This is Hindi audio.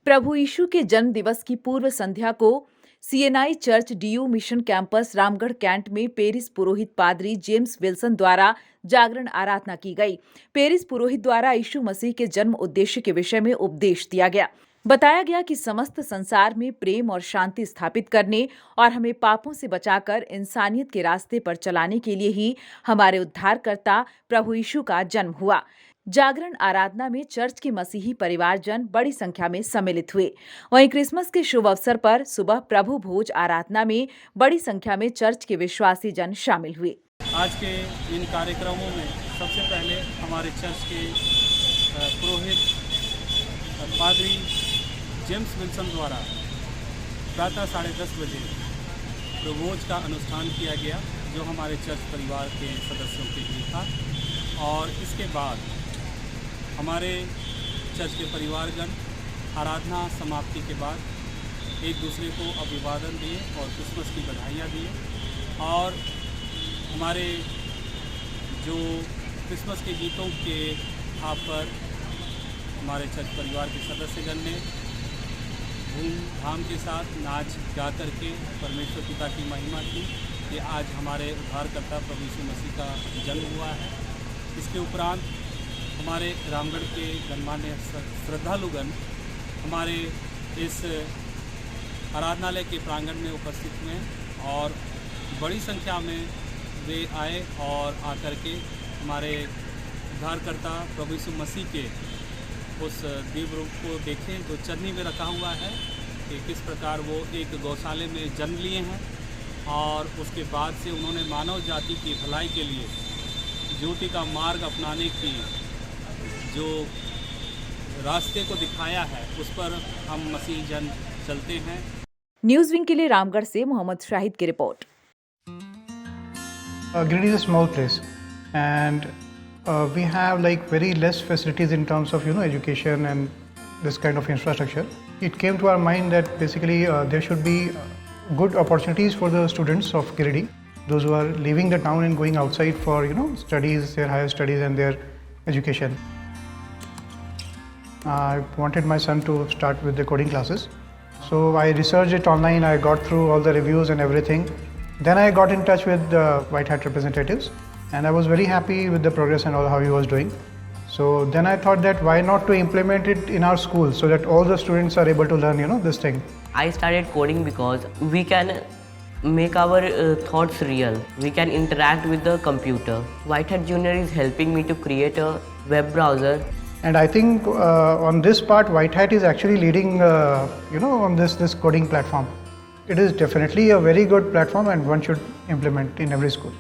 प्रभु यीशु के जन्म दिवस की पूर्व संध्या को CNI church DU mission campus Ramgarh cantt में पेरिस पुरोहित पादरी जेम्स विल्सन द्वारा जागरण आराधना की गई। पेरिस पुरोहित द्वारा यीशु मसीह के जन्म उद्देश्य के विषय में उपदेश दिया गया। बताया गया कि समस्त संसार में प्रेम और शांति स्थापित करने और हमें पापों से बचाकर इंसानियत के रास्ते पर चलाने के लिए ही हमारे उद्धारकर्ता प्रभु यीशु का जन्म हुआ। जागरण आराधना में चर्च के मसीही परिवारजन बड़ी संख्या में सम्मिलित हुए। वहीं क्रिसमस के शुभ अवसर पर सुबह प्रभु भोज आराधना में बड़ी संख्या में चर्च के विश्वासी जन शामिल हुए। आज के इन कार्यक्रमों में सबसे पहले हमारे चर्च के पुरोहित पादरी जेम्स विल्सन द्वारा प्रातः 10:30 बजे प्रभोज का अनुष्ठान किया गया, जो हमारे चर्च परिवार के सदस्यों के लिए था। और इसके बाद हमारे चर्च के परिवारगण आराधना समाप्ति के बाद एक दूसरे को अभिवादन दिए और क्रिसमस की बधाइयाँ दिए। और हमारे जो क्रिसमस के गीतों के भाव पर हमारे चर्च परिवार के सदस्यगण ने धूमधाम के साथ नाच गा करके परमेश्वर पिता की महिमा की कि आज हमारे उद्धारकर्ता प्रभु यीशु मसीह का जन्म हुआ है। इसके उपरांत हमारे रामगढ़ के गणमान्य श्रद्धालुगण हमारे इस आराधनालय के प्रांगण में उपस्थित हुए और बड़ी संख्या में वे आए और आकर के हमारे उद्धारकर्ता प्रभु यीशु मसीह के उस दिव्य रूप को देखें जो चरनी में रखा हुआ है कि किस प्रकार वो एक गौशाले में जन्म लिए हैं और उसके बाद से उन्होंने मानव जाति की भलाई के लिए ज्योति का मार्ग अपनाने की जो रास्ते को दिखाया है उस पर हम मसीह जन चलते हैं। न्यूज़ विंग के लिए रामगढ़ से मोहम्मद शाहिद की report. Giridih is a small place and we have like very less facilities in terms of education and this kind of infrastructure. It came to our mind that basically there should be good opportunities for the students of Giridih, those who are leaving the town and going outside for studies, their higher studies and their education. I wanted my son to start with the coding classes, so I researched it online. I got through all the reviews and everything. Then I got in touch with the White Hat representatives and I was very happy with the progress and all how he was doing. So then I thought that why not to implement it in our school so that all the students are able to learn this thing. I started coding because we can make our thoughts real. We can interact with the computer. White Hat Junior is helping me to create a web browser. And I think on this part White Hat is actually leading on this coding platform. It is definitely a very good platform and one should implement in every school.